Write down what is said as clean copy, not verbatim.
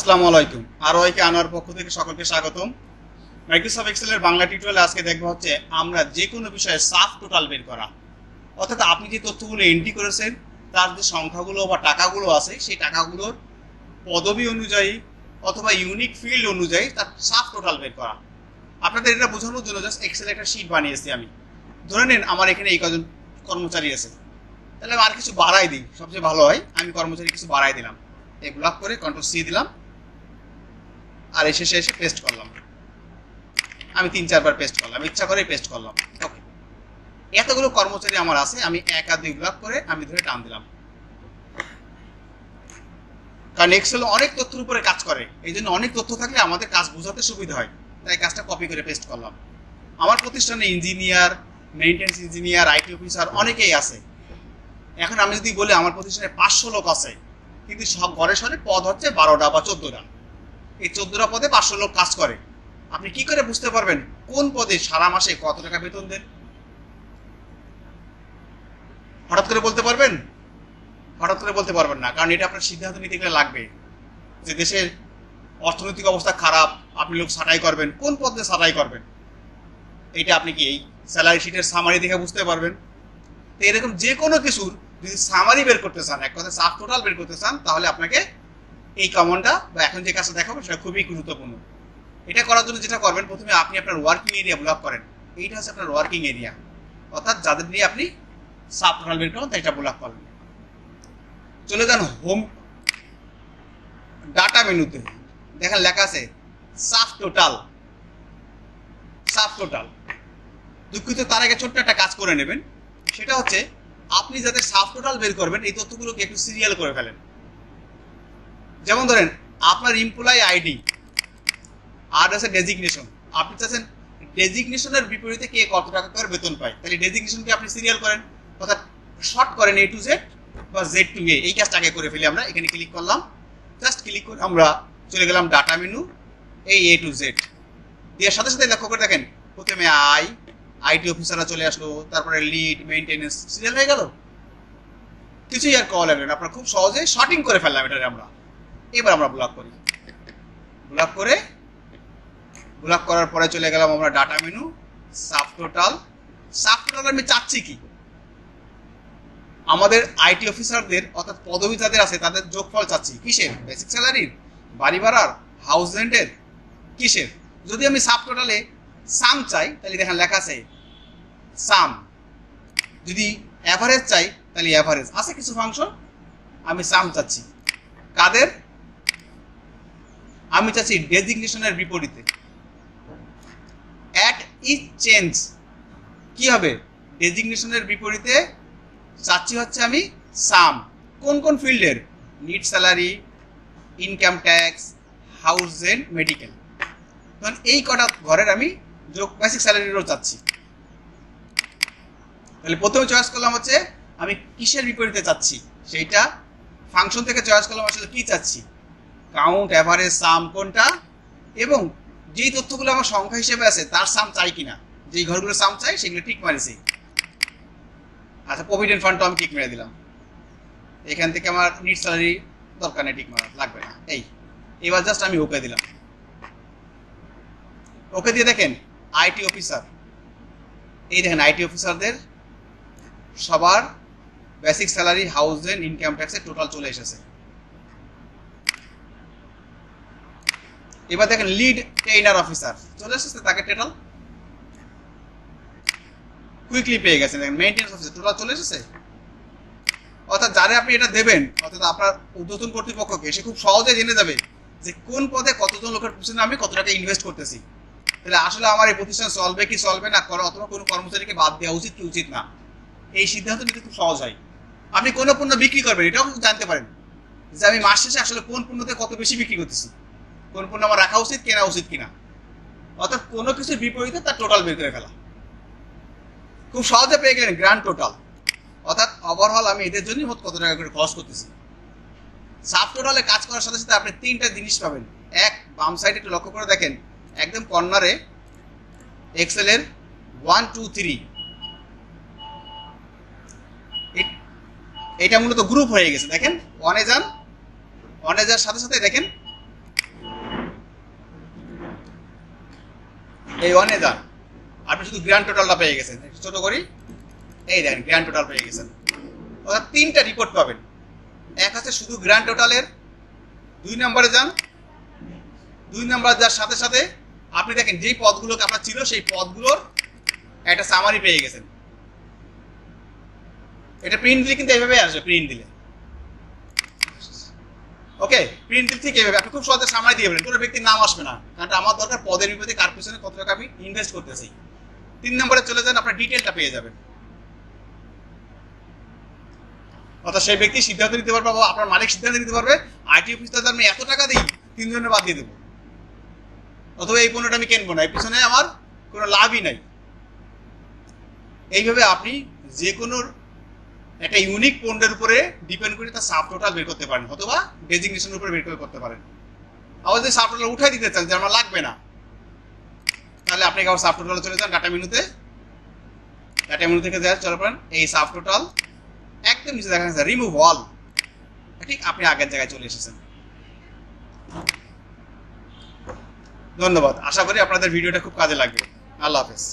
আসসালামু আলাইকুম। আরওআইকে আনোয়ার পক্ষ থেকে সকলকে স্বাগতম। মাইক্রোসফট এক্সেলের বাংলা টিউটোরিয়ালে আজকে দেখব হচ্ছে আমরা যে কোনো বিষয়ে সাব টোটাল বের করা, অর্থাৎ আপনি যে তথ্যগুলো এন্ট্রি করেছেন তার যে সংখ্যাগুলো বা টাকাগুলো আছে সেই টাকাগুলোর পদবি অনুযায়ী অথবা ইউনিক ফিল্ড অনুযায়ী তার সাব টোটাল বের করা। আপনাদের এটা বোঝানোর জন্য জাস্ট এক্সেলে একটা শিট বানিয়েছি আমি। ধরে নিন আমার এখানে এই কজন কর্মচারী আছে, তাহলে আমি আর কিছু বাড়াই দিই, সবচেয়ে ভালো হয় আমি কর্মচারী কিছু বাড়াই দিলাম, এই ব্লক করে কন্ট্রোল সি দিলাম আর শেষে এসে পেস্ট করলাম। আমি 3-4 বার পেস্ট করলাম, ইচ্ছা করে পেস্ট করলাম। ওকে, এতগুলো কর্মচারী আমার আছে, আমি 1 আর 2 ব্লক করে আমি ধরে টান দিলাম। কারণ এক্সেল অনেক তথ্যের উপরে কাজ করে, এই জন্য অনেক তথ্য থাকলে আমাদের কাজ বোঝাতে সুবিধা হয়, তাই কাজটা কপি করে পেস্ট করলাম। আমার প্রতিষ্ঠানে engineer, maintenance engineer, IT officer অনেকেই আছে। এখন আমি যদি বলি আমার প্রতিষ্ঠানে 500 লোক আছে, কিন্তু সব ঘরে সরে পদ হচ্ছে 12টা বা 14টা। এই 14টা পদে 500 লোক কাজ করে। আপনি কি করে বুঝতে পারবেন কোন পদে সারা মাসে কত টাকা বেতন দেন? হঠাৎ করে বলতে পারবেন? হঠাৎ করে বলতে পারবেন না, কারণ এটা আপনার সিদ্ধান্ত নিতে গেলে লাগবে যে দেশের অর্থনৈতিক অবস্থা খারাপ, আপনি লোক ছাঁটাই করবেন, কোন পদে ছাঁটাই করবেন এটা আপনি কি এই স্যালারি শিটের সামারি দেখে বুঝতে পারবেন। তো এরকম যে কোনো কিছুর যদি সামারি বের করতে চান, এক কথা সাব টোটাল বের করতে চান, তাহলে আপনাকে এই কমান্ডটা বা এখন যে কাজটা দেখাবো সেটা খুবই গুরুত্বপূর্ণ। এটা করার জন্য যেটা করবেন, প্রথমে আপনি আপনার ওয়ার্কিং এরিয়া ব্লক করেন। এইটা হচ্ছে আপনার ওয়ার্কিং এরিয়া, অর্থাৎ যাদের নিয়ে আপনি সাব টোটাল বের করেন এটা ব্লক করবেন। চলে যান হোম ডাটা মেনুতে, দেখেন লেখা আছে সাব টোটাল। সাব টোটাল দুঃখিত, তার আগে ছোট্ট একটা কাজ করে নেবেন, সেটা হচ্ছে আপনি যাতে সাব টোটাল বের করবেন এই তথ্যগুলোকে একটু সিরিয়াল করে ফেলেন। যেমন ধরেন আপনার এমপ্লয়ি আইডি আর আছে ডেজিগনেশন, আপনি চাচ্ছেন ডেজিগনেশনের বিপরীতে কে কত টাকা করে বেতন পায়, তাহলে ডেজিগনেশনকে আপনি সিরিয়াল করেন, অর্থাৎ শর্ট করেন A to Z বা Z to A। এই কাজটা আগে করে ফেলি আমরা। এখানে ক্লিক করলাম, জাস্ট ক্লিক করে আমরা চলে গেলাম ডাটা মেনু, এই A to Z দেওয়ার সাথে সাথে লক্ষ্য করে দেখেন প্রথমে আইটি অফিসাররা চলে আসলো, তারপরে লিড, মেইনটেনেন্স সিরিয়াল হয়ে গেল। কিছুই আর কল লাগবে না, আপনারা খুব সহজে শর্টিং করে ফেললাম এটা আমরা। এবার আমরা ব্লক করি, ব্লক করার পরে চলে গেলাম আমরা data menu, sub total. Sub total আমি চাচ্ছি কি আমাদের আইটি অফিসারদের অর্থাৎ পদবি যাদের আছে তাদের যোগফল চাচ্ছি। কিসের? বেসিক স্যালারির, বাড়ি ভাড়ার, হাউস রেন্টের, কিসের? যদি আমি সাব টোটালে সাম চাই তাহলে দেখেন লেখা আছে সাম। যদি অ্যাভারেজ চাই তাহলে অ্যাভারেজ আছে কিছু ফাংশন, আমি সাম চাচ্ছি। কাদের? আমি চাচ্ছি ডেজিগনেশনের বিপরীতে। অ্যাট ইচ চেঞ্জ কি হবে? ডেজিগনেশনের বিপরীতে চাচ্ছি হচ্ছে আমি সাম। কোন কোন ফিল্ডের? Net salary, income tax, house rent, medical. তখন এই কটা ঘরের আমি যোগ বেসিক স্যালারিরও চাচ্ছি। তাহলে প্রথমে চয়েস করলাম হচ্ছে আমি কিসের বিপরীতে চাচ্ছি, সেইটা ফাংশন থেকে চয়েস করলাম আসলে কি চাচ্ছি, কাউন্ট, অ্যাভারেজ, সাম কোনটা, এবং যেই তথ্যগুলো আমার সংখ্যা হিসেবে আছে তার সাম চাই কিনা। যেই ঘরগুলো সাম চাই সেগুলো টিক মারিছি। আচ্ছা, প্রভিডেন্ট ফান্ডটা আমি টিক মেরে দিলাম। এখান থেকে আমার নিট স্যালারি দরকার নেই, টিক মারা লাগবে না। এবার জাস্ট আমি ওকে দিলাম। ওকে দিয়ে দেখেন আইটি অফিসার, এই দেখেন আইটি অফিসারদের সবার basic salary, house rent, income ট্যাক্সের টোটাল চলে এসেছে। এবার দেখেন লিড ট্রেনার অফিসার চলে এসেছে, তাকে টোটাল কুইকলি পেয়ে গেছেন। দেখেন মেইনটেনেন্স অফিসার টোটাল চলে এসেছে। অর্থাৎ যারা আপনি এটা দেবেন, অর্থাৎ আপনার ঊর্ধ্বতন কর্তৃপক্ষকে, সে খুব সহজে জেনে যাবে যে কোন পদে কতজন লোকের পিছনে আমি কত টাকা ইনভেস্ট করতেছি। তাহলে আসলে আমার এই প্রতিষ্ঠান চলবে কি চলবে না, অথবা কোনো কর্মচারীকে বাদ দেওয়া উচিত কি উচিত না, এই সিদ্ধান্ত নিতে খুব সহজ হয়। আপনি কোনো পণ্য বিক্রি করবেন এটাও কিন্তু জানতে পারেন যে আমি মাস শেষে আসলে কোন পণ্যতে কত বেশি বিক্রি করতেছি, কোন পণ্য আমার রাখা উচিত, কেনা উচিত কিনা। অর্থাৎ কোনো কিছুর বিপরীতে তার টোটাল বের করে ফেলা। খুব সহজে পেয়ে গেলেন গ্র্যান্ড টোটাল, অর্থাৎ ওভারঅল আমি এদের জন্য মোট কত টাকা করে খরচ করতেছি। সাব টোটালে কাজ করার সাথে সাথে আপনি 3টা জিনিস পাবেন। এক, বাম সাইডে একটু লক্ষ্য করে দেখেন, একদম কর্নারে এক্সেলের 1, 2, 3 এটা মূলত গ্রুপ হয়ে গেছে। দেখেন ওয়ানে যান, ওয়ানে যাওয়ার সাথে সাথে দেখেন এই ওয়ানে যান, আপনি শুধু গ্র্যান্ড টোটালটা পেয়ে গেছেন। ছোট করি, এই দেখেন গ্র্যান্ড টোটাল পেয়ে গেছেন। অর্থাৎ 3টা রিপোর্ট পাবেন। এক আছে শুধু গ্র্যান্ড টোটালের, 2 নম্বরে যান, 2 নম্বর যার সাথে সাথে আপনি দেখেন যেই পদগুলোকে আপনার ছিল সেই পদগুলোর একটা সামারি পেয়ে গেছেন। এটা প্রিন্ট দিলে কিন্তু এইভাবে আসবে, প্রিন্ট দিলে ওকে, প্রিন্ট দিলে ঠিক এইভাবে আপনি খুব সহজে সামারি দিয়ে দেবেন, কোনো ব্যক্তির নাম আসবে না, কারণ আমার দরকার পদের বিপদে কার পিছনে কত টাকা আমি ইনভেস্ট করতেছি। 3 নম্বরে চলে যান, আপনার ডিটেলটা পেয়ে যাবেন। অর্থাৎ সেই ব্যক্তি সিদ্ধান্ত নিতে পারবে, আপনার মালিক সিদ্ধান্ত নিতে পারবে আইটি অফিসটা আমি এত টাকা দিই 3 জনের বাদ দিয়ে দেবো, অথবা এই পণ্যটা আমি কিনবো না, এর পিছনে আমার কোনো লাভই নাই। এইভাবে আপনি যে কোনো একটা ইউনিক পণ্যের উপরে ডিপেন্ড করে তার সাব টোটাল বের করতে পারেন, অথবা ডেজিগনেশনের উপরে বের করতে পারেন। আবার যদি সাব টোটাল উঠাই দিতে চান যে আমার লাগবে না, তাহলে আপনি আবার সাব টোটালে চলে যান, ডাটা মেনুতে, ডাটা মেনু থেকে চলে পারেন এই সাব টোটাল, একদম নিচে দেখা যাচ্ছে রিমুভ অল, ঠিক আপনি আগের জায়গায় চলে এসেছেন। ধন্যবাদ, আশা করি আপনাদের ভিডিওটা খুব কাজে লাগবে। আল্লাহ হাফেজ।